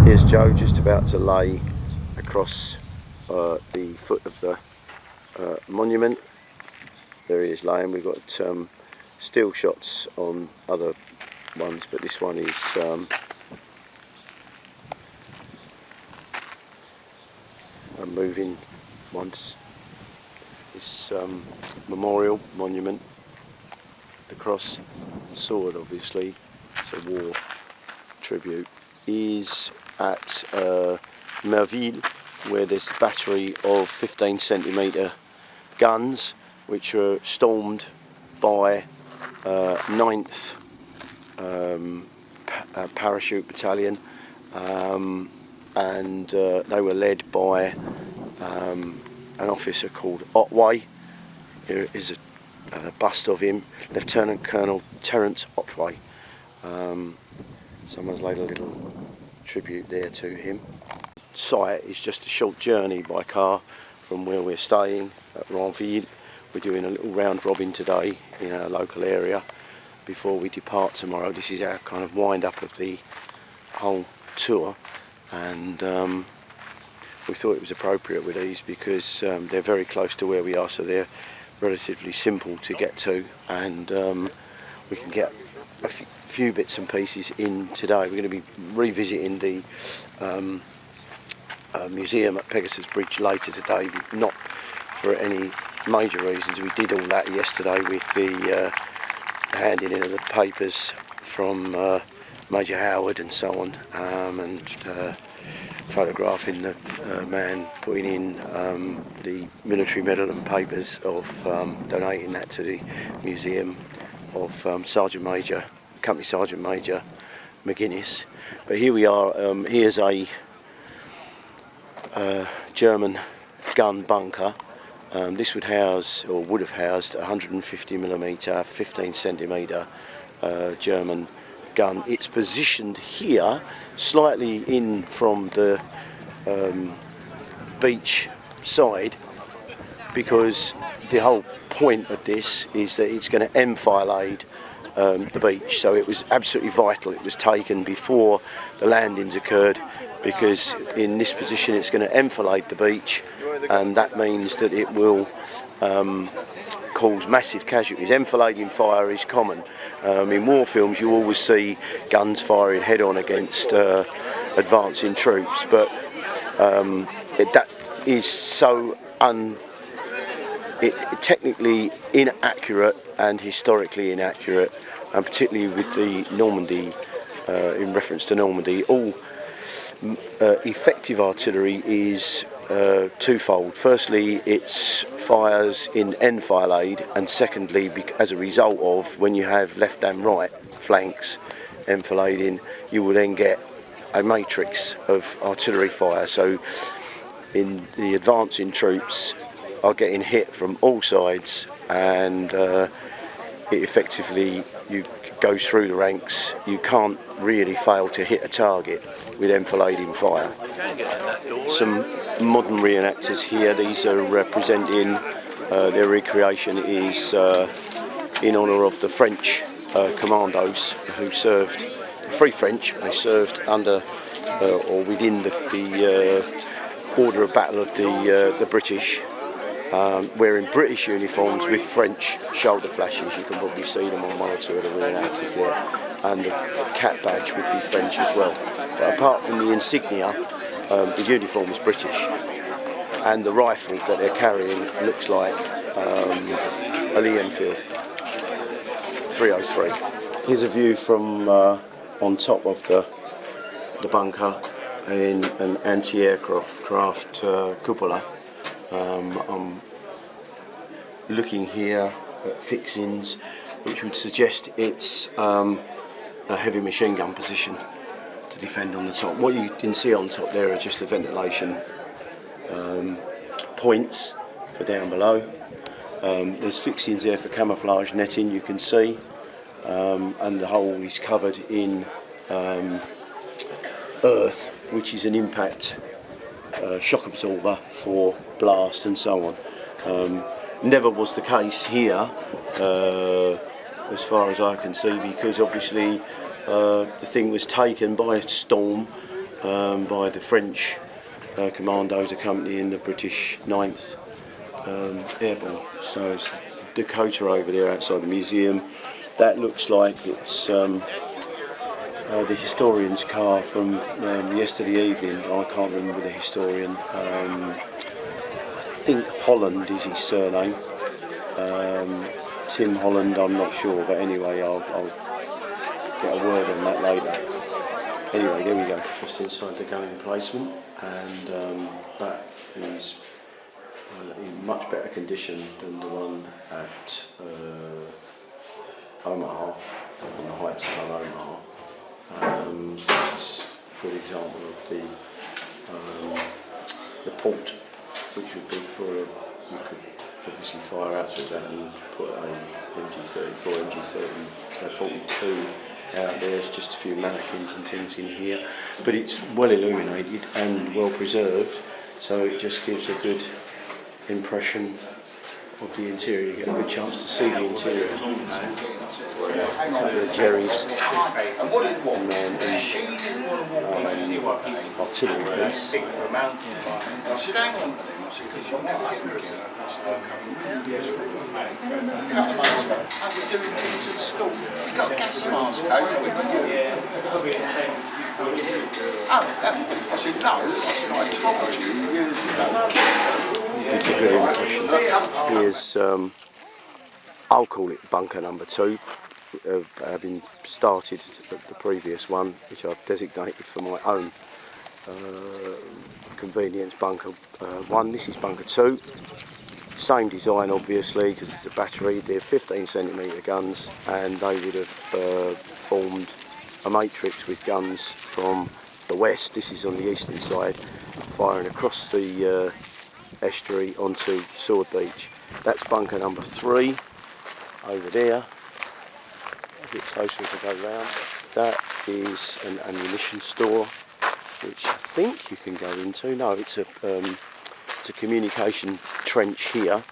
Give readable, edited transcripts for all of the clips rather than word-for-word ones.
Here's Joe just about to lay across the foot of the monument. There he is laying. We've got still shots on other ones, but this one is a moving ones. This memorial monument, the cross, sword obviously, it's a war tribute, is at Merville, where there's a battery of 15cm guns which were stormed by 9th Parachute Battalion, and they were led by an officer called Otway. Here is a bust of him, Lieutenant Colonel Terence Otway. Someone's laid a little tribute there to him. Site is just a short journey by car from where we're staying at Ranville. We're doing a little round robin today in our local area before we depart tomorrow. This is our kind of wind up of the whole tour, and we thought it was appropriate with these because they're very close to where we are, so they're relatively simple to get to, and we can get a few bits and pieces in today. We're going to be revisiting the museum at Pegasus Bridge later today, not for any major reasons. We did all that yesterday with the handing in of the papers from Major Howard and so on, and photographing the man putting in the military medal and papers of donating that to the museum of Company Sergeant Major McGuinness. But here we are. Here's a German gun bunker. This would house, or would have housed, 150mm, 15cm German gun. It's positioned here, slightly in from the beach side, because the whole point of this is that it's going to enfilade the beach. So it was absolutely vital it was taken before the landings occurred, because in this position it's going to enfilade the beach, and that means that it will cause massive casualties. Enfilading fire is common. In war films you always see guns firing head on against advancing troops, but that is so technically inaccurate and historically inaccurate, and particularly with the Normandy, in reference to Normandy, all effective artillery is twofold. Firstly, it's fires in enfilade, and secondly, as a result of when you have left and right flanks enfilading, you will then get a matrix of artillery fire. So in the advancing troops are getting hit from all sides, and it effectively, you go through the ranks. You can't really fail to hit a target with enfilading fire. Some modern reenactors here. These are representing their recreation is in honour of the French commandos who served, Free French. They served under or within the order of battle of the British, wearing British uniforms with French shoulder flashes. You can probably see them on one or two of the reenactors there, and the cap badge would be French as well. But apart from the insignia, the uniform is British, and the rifle that they're carrying looks like a Lee Enfield 303. Here's a view from on top of the bunker in an anti-aircraft cupola. I'm looking here at fixings which would suggest it's a heavy machine gun position to defend on the top. What you can see on top there are just the ventilation points for down below. There's fixings there for camouflage netting, you can see, and the whole is covered in earth, which is an impact shock absorber for blast and so on. Never was the case here, as far as I can see, because obviously the thing was taken by a storm by the French commandos accompanying the British 9th Airborne. So it's Dakota over there outside the museum. That looks like it's the historian's car from yesterday evening. I can't remember the historian. I think Holland is his surname. Tim Holland, I'm not sure, but anyway, I'll get a word on that later. Anyway, there we go, just inside the gun emplacement, and that is in much better condition than the one at Omaha, on the heights of Omaha. It's a good example of the port, which would be for you could obviously fire out through that and put a MG34, MG42 out there. There's just a few mannequins and things in here, but it's well illuminated and well preserved, so it just gives a good impression of the interior. You get a good chance to see the interior. A couple of Jerry's and then artillery piece. You've got gas mask, I said no. I told you years ago. Gives a good impression. Here's, I'll call it bunker number 2, having started the previous one, which I've designated for my own convenience, bunker 1. This is bunker 2. Same design obviously, because it's a battery. They're 15cm guns, and they would have formed a matrix with guns from the west. This is on the eastern side, firing across the estuary onto Sword Beach. That's bunker number 3 over there. A bit closer as I go round. That is an ammunition store, which I think you can go into. No, it's a communication trench here,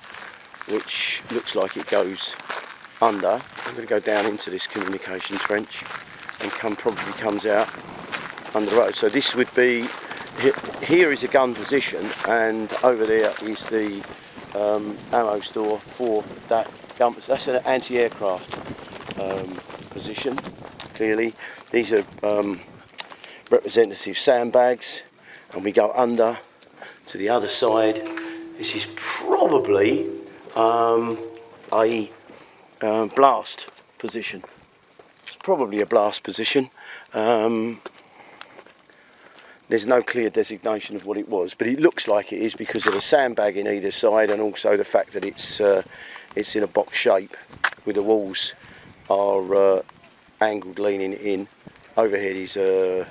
which looks like it goes under. I'm going to go down into this communication trench and probably comes out under the road. So this would be, here is a gun position, and over there is the ammo store for that gun. That's an anti-aircraft position, clearly. These are representative sandbags, and we go under to the other side. This is probably a blast position. It's probably a blast position. There's no clear designation of what it was, but it looks like it is because of the sandbag in either side, and also the fact that it's in a box shape with the walls are angled leaning in. Overhead is a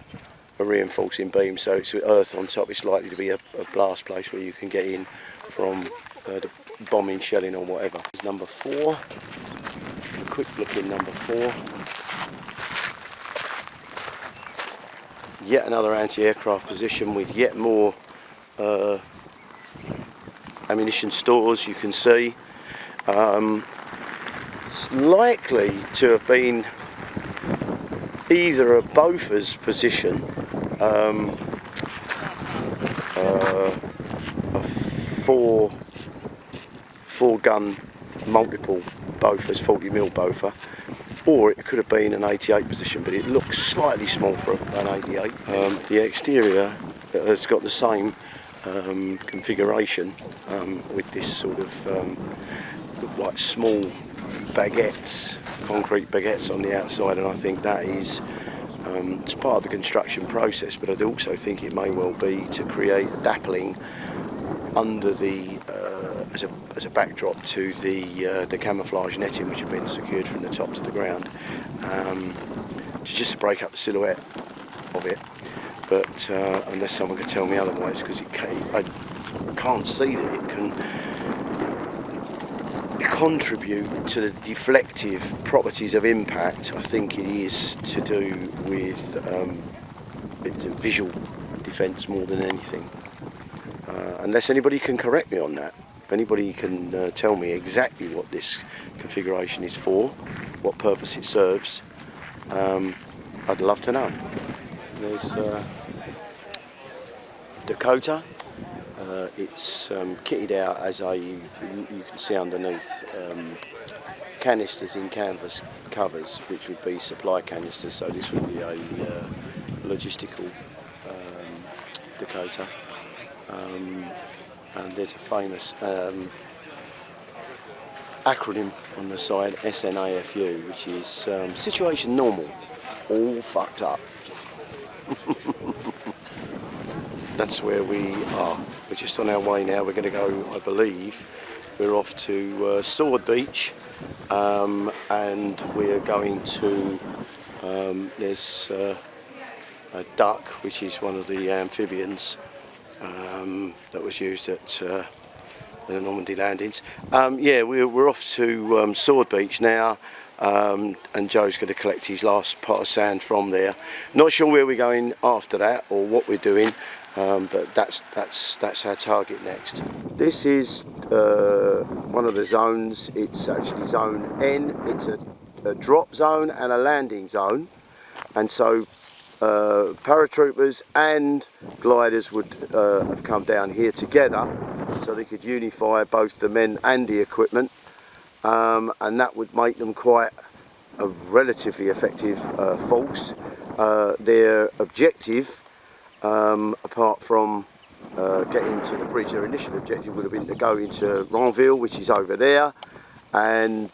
reinforcing beam, so it's with earth on top. It's likely to be a blast place where you can get in from the bombing, shelling or whatever. There's number 4. A quick look in number 4. Yet another anti-aircraft position with yet more ammunition stores, you can see. It's likely to have been either a Bofors position, a 4-gun multiple Bofors, 40mm Bofor, or it could have been an 88 position, but it looks slightly small for an 88. The exterior has got the same configuration with this sort of like small baguettes, concrete baguettes on the outside, and I think that is it's part of the construction process, but I also think it may well be to create dappling under the as a backdrop to the camouflage netting which have been secured from the top to the ground, just to break up the silhouette of it. But unless someone can tell me otherwise, because I can't see that it can contribute to the deflective properties of impact. I think it is to do with visual defence more than anything. Unless anybody can correct me on that. If anybody can tell me exactly what this configuration is for, what purpose it serves, I'd love to know. There's Dakota. It's kitted out as you can see underneath, canisters in canvas covers, which would be supply canisters, so this would be a logistical Dakota. And there's a famous acronym on the side, SNAFU, which is situation normal, all fucked up. That's where we are. We're just on our way now. We're going to go, I believe, we're off to Sword Beach, and we're going to, there's a duck, which is one of the amphibians that was used at the Normandy landings. Yeah, we're off to Sword Beach now, and Joe's going to collect his last pot of sand from there. Not sure where we're going after that or what we're doing, but that's our target next. This is one of the zones. It's actually zone N. It's a drop zone and a landing zone, and so paratroopers and gliders would have come down here together so they could unify both the men and the equipment, and that would make them quite a relatively effective force. Their objective, apart from getting to the bridge, their initial objective would have been to go into Ranville, which is over there, and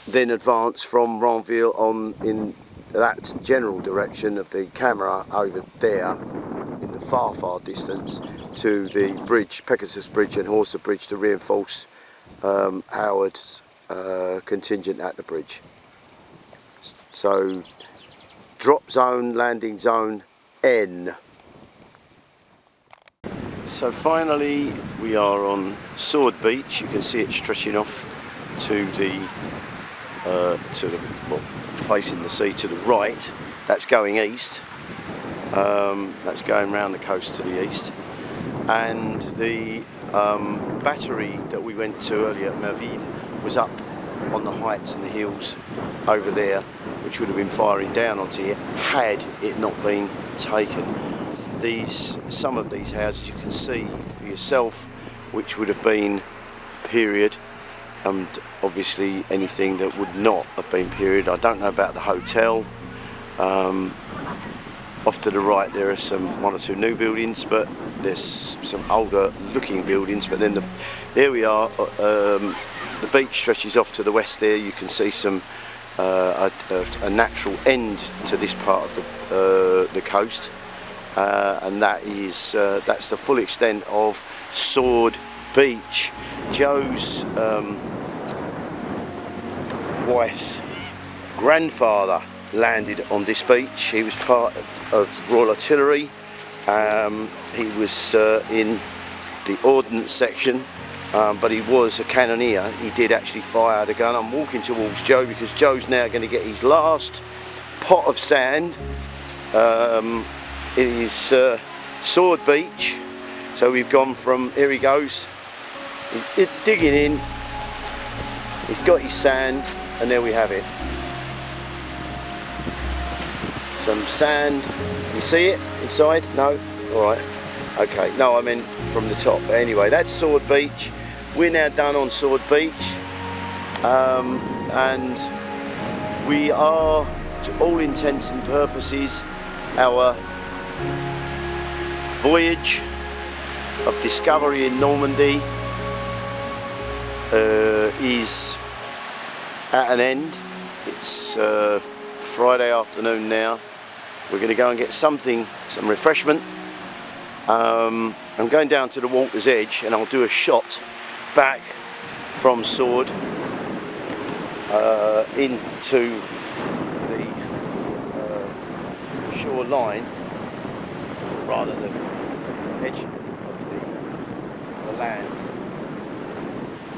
then advance from Ranville on in that general direction of the camera over there in the far distance to the bridge, Pegasus Bridge and Horsa Bridge, to reinforce Howard's contingent at the bridge. So drop zone, landing zone N. So finally we are on Sword Beach. You can see it stretching off to the well, facing the sea to the right. That's going east. That's going round the coast to the east. And the battery that we went to earlier at Merville was up on the heights and the hills over there, which would have been firing down onto it had it not been taken. Some of these houses you can see for yourself, which would have been period, and obviously anything that would not have been period. I don't know about the hotel. Off to the right there are one or two new buildings, but there's some older looking buildings. But then there we are. The beach stretches off to the west there. You can see a natural end to this part of the coast, and that's the full extent of Sword Beach. Joe's wife's grandfather landed on this beach. He was part of Royal Artillery. He was in the ordnance section, but he was a cannoneer. He did actually fire the gun. I'm walking towards Joe because Joe's now going to get his last pot of sand. It is Sword Beach. So we've gone from, here he goes, he's digging in, he's got his sand, and there we have it. Some sand. You see it inside? No? Alright. Okay. No, I meant from the top. But anyway, that's Sword Beach. We're now done on Sword Beach. And we are, to all intents and purposes, our voyage of discovery in Normandy is at an end. It's Friday afternoon now. We're going to go and get some refreshment. I'm going down to the water's edge and I'll do a shot back from Sword into the shore line, or rather the edge of the land.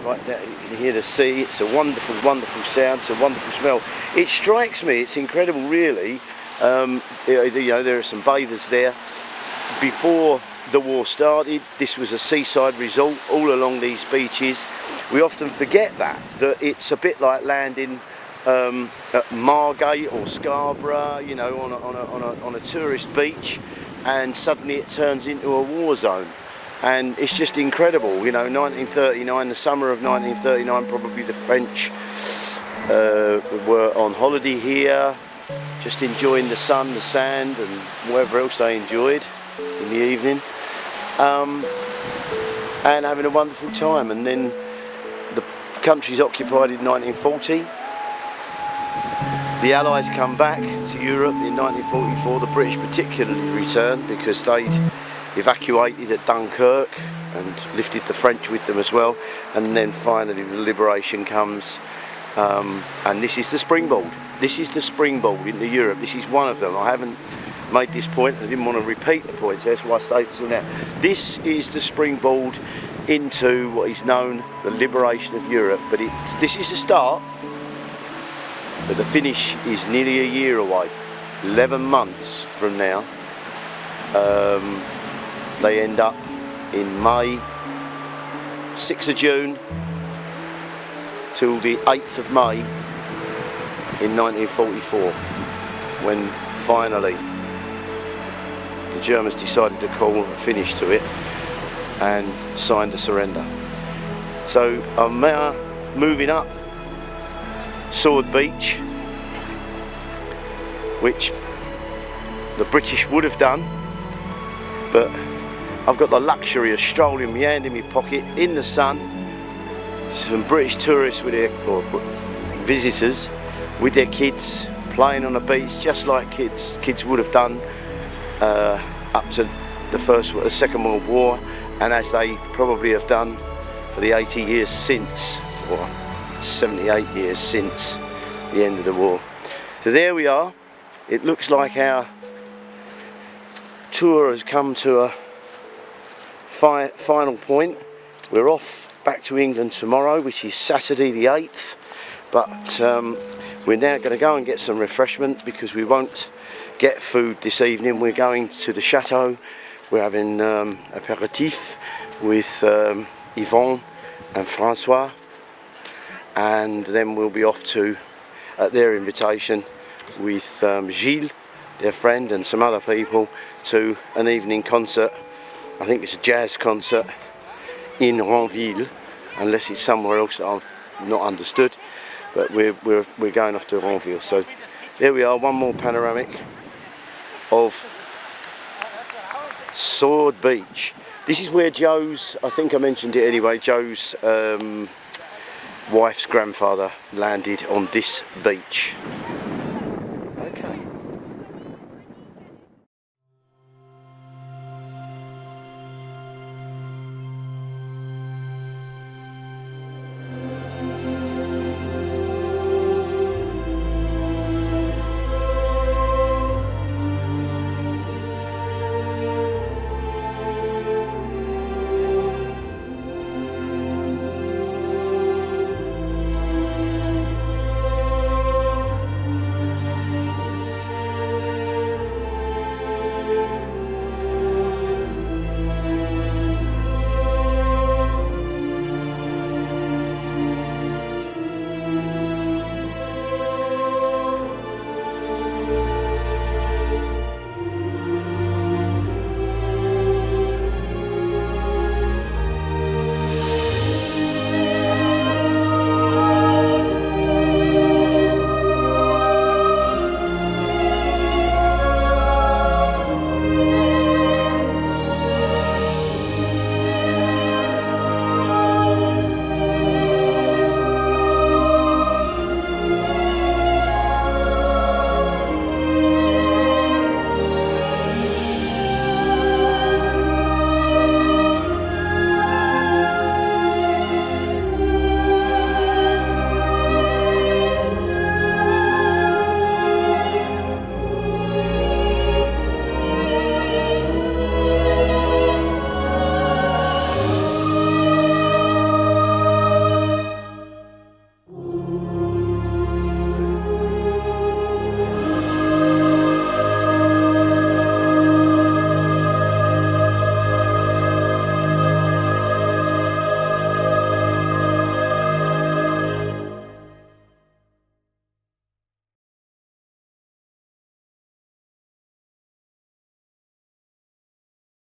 Right there, you can hear the sea. It's a wonderful, wonderful sound. It's a wonderful smell. It strikes me, it's incredible really. You know, there are some bathers there. Before the war started, this was a seaside resort all along these beaches. We often forget that it's a bit like landing at Margate or Scarborough, you know, on a tourist beach, and suddenly it turns into a war zone. And it's just incredible, you know, 1939, the summer of 1939, probably the French were on holiday here, just enjoying the sun, the sand, and whatever else they enjoyed in the evening, and having a wonderful time. And then the country's occupied in 1940. The Allies come back to Europe in 1944. The British particularly returned because they'd evacuated at Dunkirk and lifted the French with them as well. And then finally the liberation comes, and this is the springboard. This is the springboard into Europe. This is one of them. I haven't made this point. I didn't want to repeat the points. That's why I stayed until now. This is the springboard into what is known the liberation of Europe. But this is the start. But the finish is nearly a year away. 11 months from now. They end up in May, 6th of June till the 8th of May in 1944, when finally the Germans decided to call a finish to it and signed a surrender. So I'm now moving up Sword Beach, which the British would have done, but I've got the luxury of strolling my hand in my pocket in the sun. Some British tourists with their, or visitors with their kids playing on the beach, just like kids would have done up to the Second World War, and as they probably have done for the 80 years since, or 78 years since the end of the war. So there we are. It looks like our tour has come to a final point. We're off back to England tomorrow, which is Saturday the 8th, but we're now going to go and get some refreshment because we won't get food this evening. We're going to the chateau. We're having aperitif with Yvonne and Francois, and then we'll be off to, at their invitation, with Gilles, their friend, and some other people, to an evening concert. I think it's a jazz concert in Ranville, unless it's somewhere else that I've not understood. But we're going off to Ranville. So there we are, one more panoramic of Sword Beach. This is where Joe's, I think I mentioned it anyway, Joe's wife's grandfather landed on this beach.